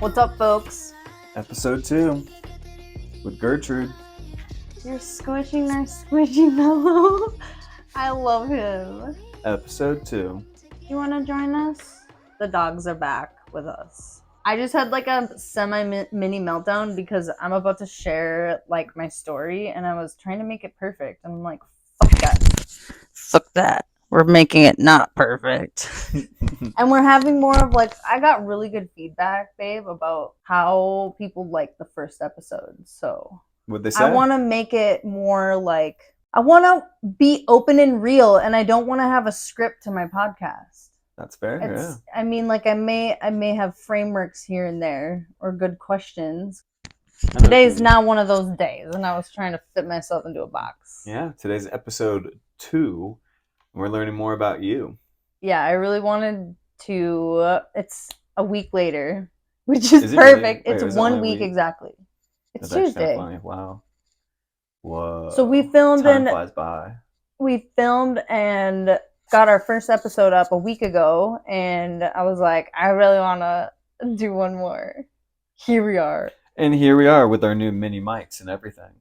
What's up, folks? Episode 2 with Gertrude. You're squishing our squishy fellow. I love him. Episode 2. You want to join us? The dogs are back with us. I just had like a semi-mini meltdown because I'm about to share like my story and I was trying to make it perfect. And I'm like, fuck that. Fuck that. We're making it not perfect. And we're having more of like, I got really good feedback, babe, about how people like the first episode. So What'd they say? I want to make it more like, I want to be open and real, and I don't want to have a script to my podcast. That's fair. Yeah. I mean, like I may have frameworks here and there or good questions. Today's not one of those days, and I was trying to fit myself into a box. Yeah, today's episode 2. We're learning more about you. Yeah, I really wanted to. It's a week later, which is perfect. Really? It's 1 week exactly. It's Tuesday. Wow. Whoa. So we filmed Time flies by. We filmed and got our first episode up a week ago, and I was like, I really want to do one more. Here we are. And here we are with our new mini mics and everything.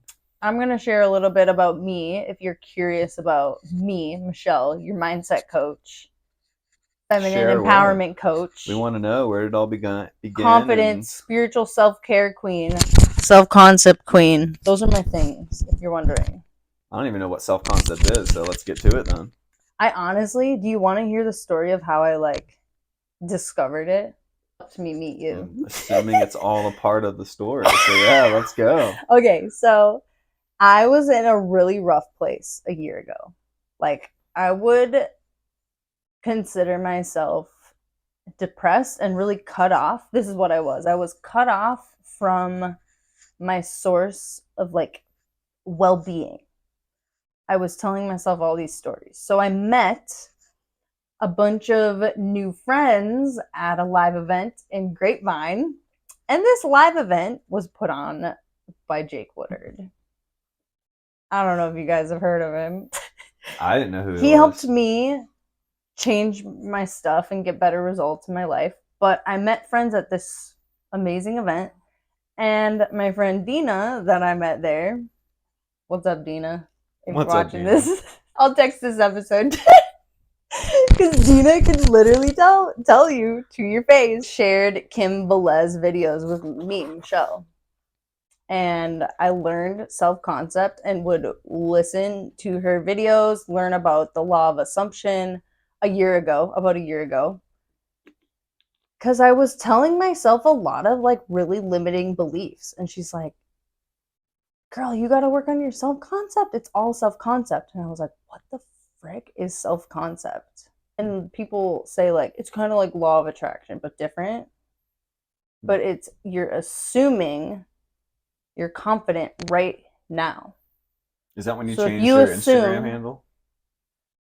I'm going to share a little bit about me if you're curious about me, Michelle, your mindset coach, feminine empowerment coach. We want to know, where did it all begin? Confidence, spiritual self-care queen, self-concept queen. Those are my things, if you're wondering. I don't even know what self-concept is, so let's get to it then. I honestly, do you want to hear the story of how I like discovered it? To me, meet you. I'm assuming it's all a part of the story. So yeah, let's go. Okay, so I was in a really rough place a year ago. Like, I would consider myself depressed and really cut off. This is what I was. I was cut off from my source of like well-being. I was telling myself all these stories. So I met a bunch of new friends at a live event in Grapevine. And this live event was put on by Jake Woodard. I don't know if you guys have heard of him. I didn't know who he was. He helped me change my stuff and get better results in my life. But I met friends at this amazing event. And my friend Dina that I met there. What's up, Dina? If you're watching this, I'll text this episode. Because Dina can literally tell you to your face. Shared Kim Velez videos with me, Michelle. And I learned self-concept and would listen to her videos, learn about the law of assumption about a year ago. Because I was telling myself a lot of like really limiting beliefs. And she's like, girl, you got to work on your self-concept. It's all self-concept. And I was like, what the frick is self-concept? And people say like, it's kind of like law of attraction, but different. But it's, you're assuming you're confident right now. Is that when you changed your Instagram handle?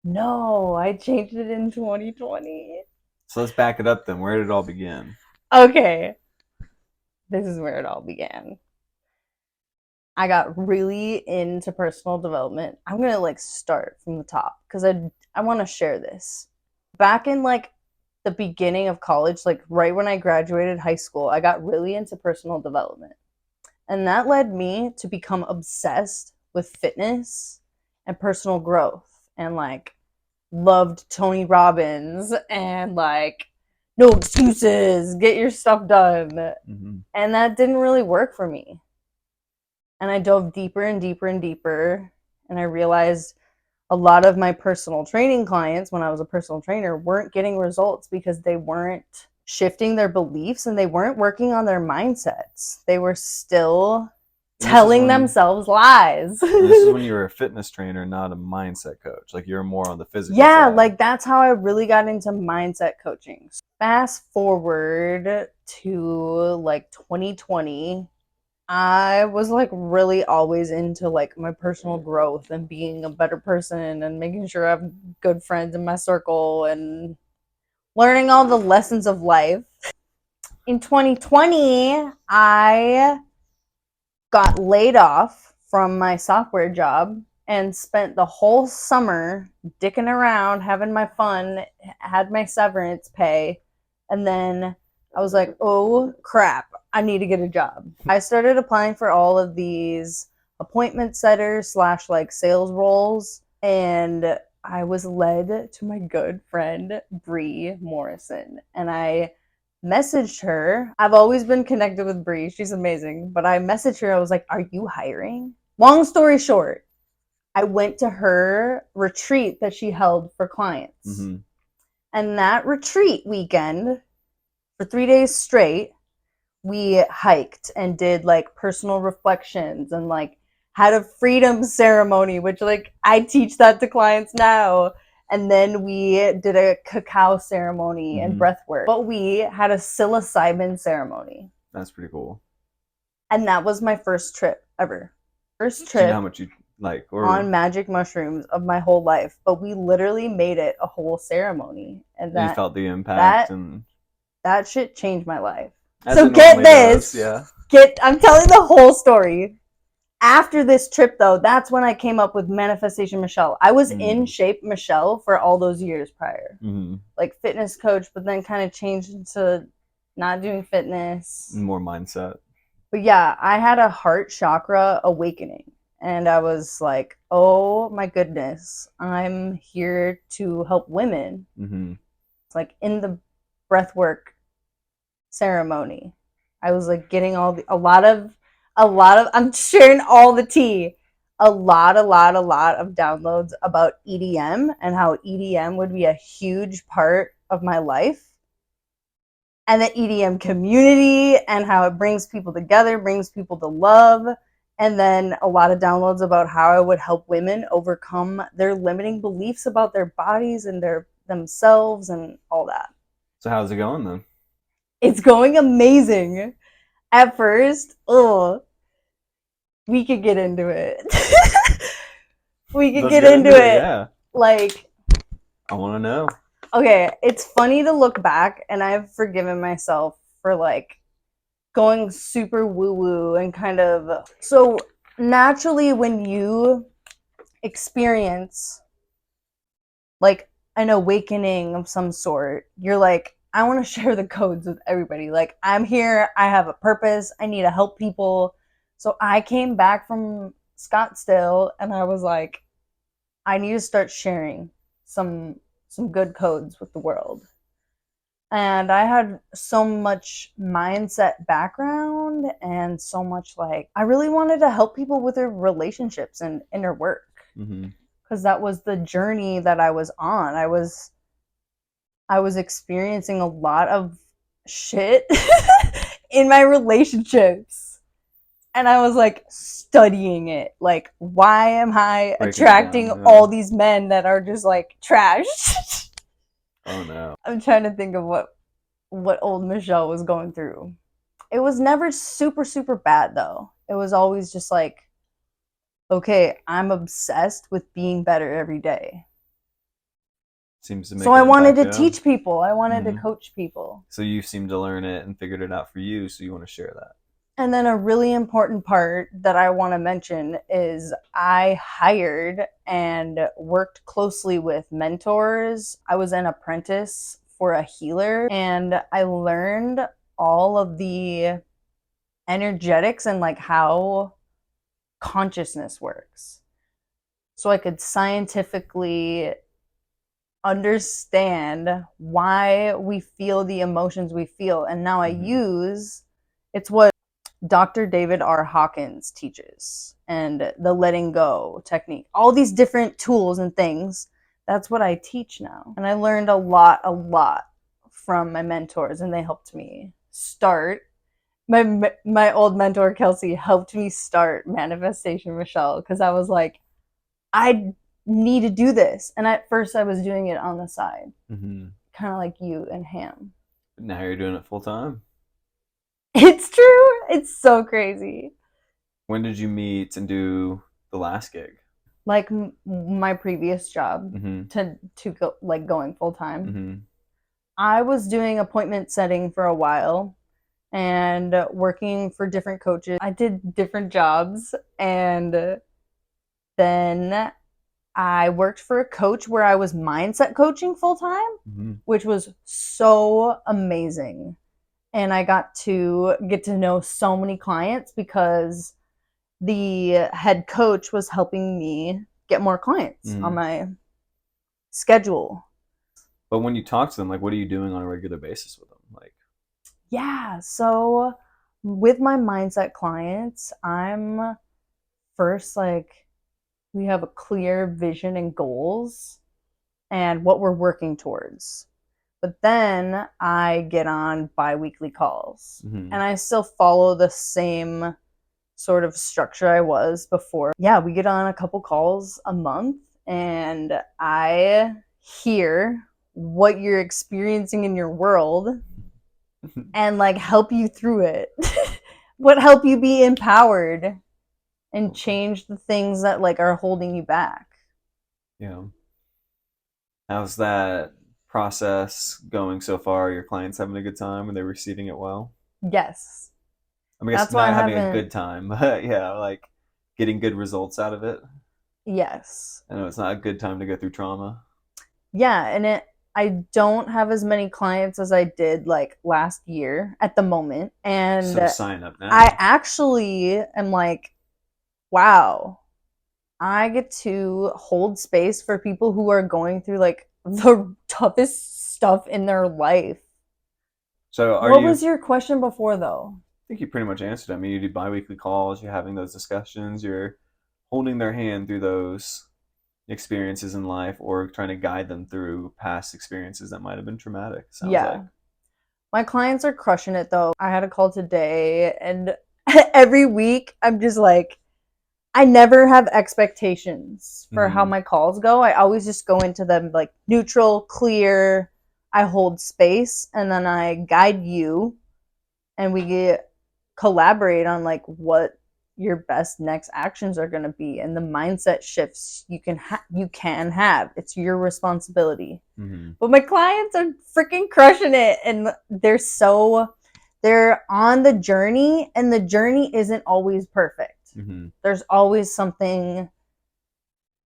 No, I changed it in 2020. So let's back it up then. Where did it all begin? Okay. This is where it all began. I got really into personal development. I'm going to like start from the top because I want to share this. Back in like the beginning of college, like right when I graduated high school, I got really into personal development. And that led me to become obsessed with fitness and personal growth and like loved Tony Robbins and like no excuses, get your stuff done. Mm-hmm. And that didn't really work for me. And I dove deeper and deeper and deeper. And I realized a lot of my personal training clients, when I was a personal trainer, weren't getting results because they weren't shifting their beliefs and they weren't working on their mindsets. They were still telling themselves lies. This is when you were a fitness trainer, not a mindset coach. Like you're more on the physical side. Like that's how I really got into mindset coaching. Fast forward to like 2020. I was like really always into like my personal growth and being a better person and making sure I have good friends in my circle and learning all the lessons of life. In 2020, I got laid off from my software job and spent the whole summer dicking around, having my fun, had my severance pay, and then I was like, oh crap, I need to get a job. I started applying for all of these appointment setters slash like sales roles, and I was led to my good friend Bree Morrison, and I messaged her. I've always been connected with Bree. She's amazing. But I messaged her. I was like, "Are you hiring?" Long story short, I went to her retreat that she held for clients. Mm-hmm. And that retreat weekend, for 3 days straight, we hiked and did like personal reflections and like had a freedom ceremony, which like I teach that to clients now. And then we did a cacao ceremony and breath work. But we had a psilocybin ceremony. That's pretty cool. And that was my first trip ever. First Do you know trip how much you like or on magic mushrooms of my whole life. But we literally made it a whole ceremony. And you that felt the impact and that shit changed my life. as So it get normally this. does, yeah. I'm telling the whole story. After this trip, though, that's when I came up with Manifestation Michelle. I was in shape Michelle for all those years prior. Like fitness coach, but then kind of changed into not doing fitness. More mindset. But yeah, I had a heart chakra awakening. And I was like, oh my goodness, I'm here to help women. It's like in the breathwork ceremony, I was like getting a lot of I'm sharing all the tea. A lot of downloads about EDM and how EDM would be a huge part of my life. And the EDM community and how it brings people together, brings people to love. And then a lot of downloads about how I would help women overcome their limiting beliefs about their bodies and their themselves and all that. So how's it going then? It's going amazing. At first, we could get into it. Let's get into it. Yeah. Like, I want to know. Okay, it's funny to look back, and I've forgiven myself for like going super woo-woo and kind of. So naturally, when you experience like an awakening of some sort, you're like, I want to share the codes with everybody. Like, I'm here, I have a purpose, I need to help people. So I came back from Scottsdale and I was like, I need to start sharing some good codes with the world. And I had so much mindset background and so much like, I really wanted to help people with their relationships and inner work. Because that was the journey that I was on. I was experiencing a lot of shit in my relationships. And I was like studying it. Like, why am I attracting all these men that are just like trash? Oh no. I'm trying to think of what old Michelle was going through. It was never super, super bad though. It was always just like, okay, I'm obsessed with being better every day. Seems to make so I wanted to teach people. I wanted to coach people. So you seem to learn it and figured it out for you, so you want to share that. And then a really important part that I want to mention is I hired and worked closely with mentors. I was an apprentice for a healer, and I learned all of the energetics and like how consciousness works. So I could scientifically understand why we feel the emotions we feel. And now I use, it's what Dr. David R. Hawkins teaches, and the letting go technique, all these different tools and things. That's what I teach now. And I learned a lot from my mentors, and they helped me start. My old mentor, Kelsey, helped me start Manifestation Michelle, because I was like, I need to do this. And at first I was doing it on the side, kind of like you and Ham. But now you're doing it full time. It's true. It's so crazy. When did you meet and do the last gig? Like my previous job to go like going full time. I was doing appointment setting for a while and working for different coaches. I did different jobs, and then I worked for a coach where I was mindset coaching full time, which was so amazing. and I got to get to know so many clients because the head coach was helping me get more clients on my schedule. But when you talk to them, like, what are you doing on a regular basis with them? Like, Yeah, so with my mindset clients, I'm first like, we have a clear vision and goals and what we're working towards. But then I get on bi-weekly calls, and I still follow the same sort of structure I was before. Yeah, we get on a couple calls a month, and I hear what you're experiencing in your world and like help you through it. What help you be empowered and change the things that like are holding you back. yeah. How's that process going so far? Are your clients having a good time? Are they receiving it well? Yes. I mean, I guess That's why I not having a haven't. good time, but yeah, like getting good results out of it. Yes. I know it's not a good time to go through trauma. Yeah, and I don't have as many clients as I did like last year at the moment. And So sign up I now. actually am like, wow, I get to hold space for people who are going through like the toughest stuff in their life. So are What you, I was your question before though? think you pretty much answered it. I mean, you do biweekly calls, you're having those discussions, you're holding their hand through those experiences in life or trying to guide them through past experiences that might have been traumatic, sounds like. Yeah. My clients are crushing it though. I had a call today, and every week I'm just like, I never have expectations for how Mm-hmm. my calls go. I always just go into them like neutral, clear. I hold space, and then I guide you, and we get collaborate on like what your best next actions are going to be and the mindset shifts you can have. It's your responsibility. Mm-hmm. But my clients are freaking crushing it, and they're on the journey, and the journey isn't always perfect. Mm-hmm. There's always something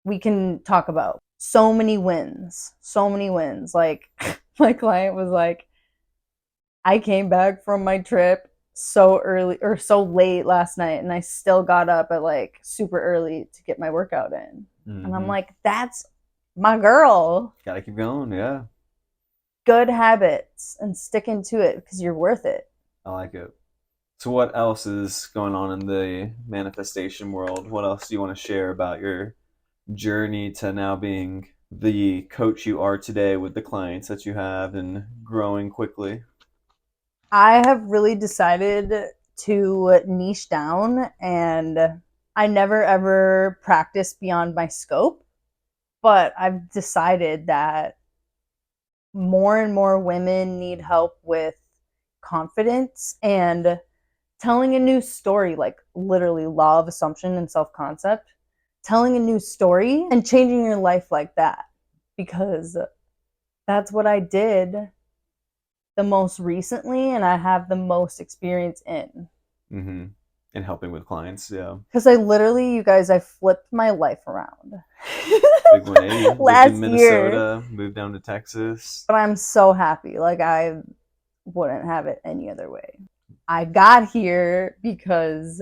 we can talk about. So many wins. So many wins. Like my client was like, I came back from my trip so early or so late last night, and I still got up at like super early to get my workout in. And I'm Mm-hmm. like, that's my girl. Gotta keep going, yeah. Good habits and sticking to it because you're worth it. I like it. So what else is going on in the manifestation world? What else do you want to share about your journey to now being the coach you are today with the clients that you have and growing quickly? I have really decided to niche down, and I never ever practice beyond my scope, but I've decided that more and more women need help with confidence and telling a new story, like literally law of assumption and self concept, telling a new story and changing your life like that. Because that's what I did the most recently, and I have the most experience in. Mm-hmm. And helping with clients, yeah. Because I literally, you guys, I flipped my life around Big 180. Lived in last year. Minnesota, moved down to Texas. But I'm so happy. Like, I wouldn't have it any other way. I got here because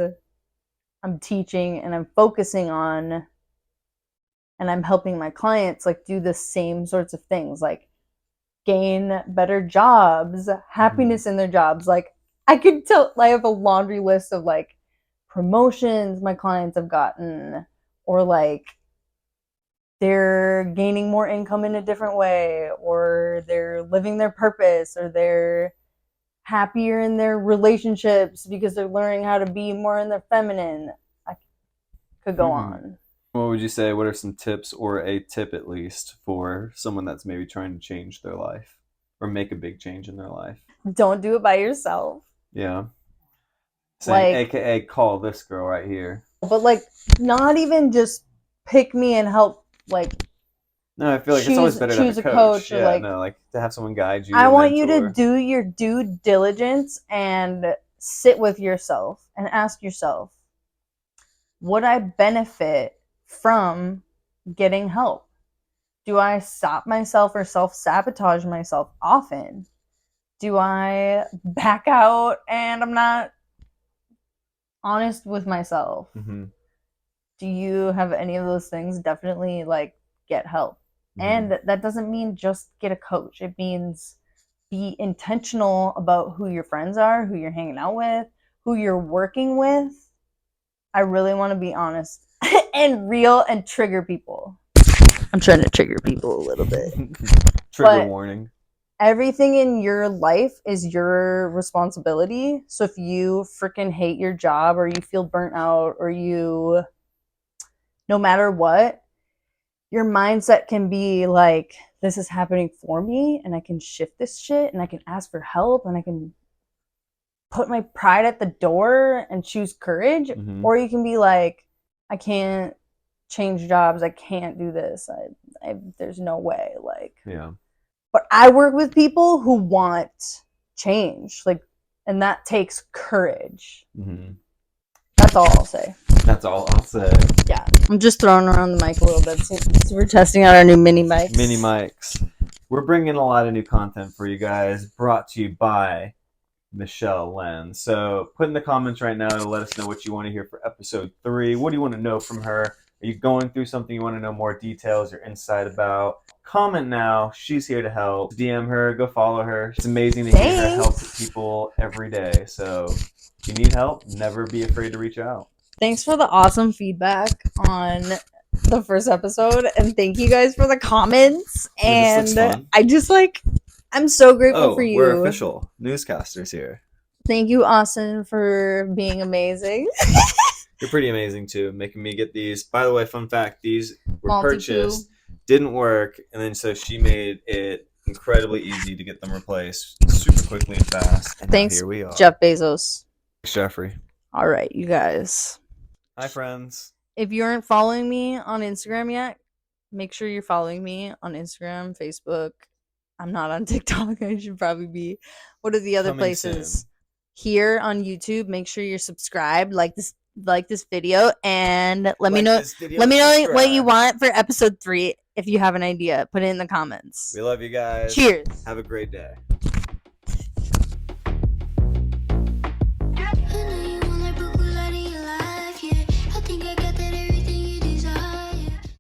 I'm teaching and I'm focusing on and I'm helping my clients like do the same sorts of things, like gain better jobs, Mm-hmm. happiness in their jobs. Like I could tell I have a laundry list of like promotions my clients have gotten, or like they're gaining more income in a different way, or they're living their purpose, or they're happier in their relationships because they're learning how to be more in their feminine. I could go Mm-hmm. on. What would you say? What are some tips, or a tip at least, for someone that's maybe trying to change their life or make a big change in their life? Don't do it by yourself. Yeah. Saying, Like, AKA, call this girl right here. but like, not even just pick me and help, like, No, I feel like it's always choose better to have a choose a coach. coach, or Yeah, like, no, like to have someone guide you, I a want you to mentor. do your due diligence and sit with yourself and ask yourself, would I benefit from getting help? Do I stop myself or self sabotage myself often? Do I back out and I'm not honest with myself? Mm-hmm. Do you have any of those things? Definitely like get help. Mm-hmm. And that doesn't mean just get a coach. It means be intentional about who your friends are, who you're hanging out with, who you're working with. I really want to be honest and real and trigger people. I'm trying to trigger people a little bit. Trigger warning. Everything in your life is your responsibility. So if you freaking hate your job or you feel burnt out or you, no matter what, your mindset can be like, this is happening for me and I can shift this shit and I can ask for help and I can put my pride at the door and choose courage. Mm-hmm. Or you can be like, I can't change jobs. I can't do this. There's no way. Like, yeah. But I work with people who want change, like, and that takes courage. Mm-hmm. That's all I'll say. That's all I'll say. Yeah, I'm just throwing around the mic a little bit. So we're testing out our new mini mics. Mini mics. We're bringing a lot of new content for you guys, brought to you by Michelle Len. So put in the comments right now to let us know what you want to hear for episode 3. What do you want to know from her? Are you going through something you want to know more details or insight about? Comment now. She's here to help. DM her. Go follow her. It's amazing to hear her help people every day. So if you need help, never be afraid to reach out. Thanks for the awesome feedback on the first episode. And thank you guys for the comments. And I just I'm so grateful for you. We're official newscasters here. Thank you, Austin, for being amazing. You're pretty amazing too, making me get these. By the way, fun fact, these were purchased, didn't work, and then so she made it incredibly easy to get them replaced super quickly and fast. And thanks, here we are. Jeff Bezos. Thanks, Jeffrey. All right, you guys. Hi, friends. If you aren't following me on Instagram yet, make sure you're following me on Instagram, Facebook. I'm not on TikTok. I should probably be. What are the other places? Soon. Here on YouTube, make sure you're subscribed, like this video, and let me know what you want for episode 3. If you have an idea, put it in the comments. We love you guys. Cheers. Have a great day.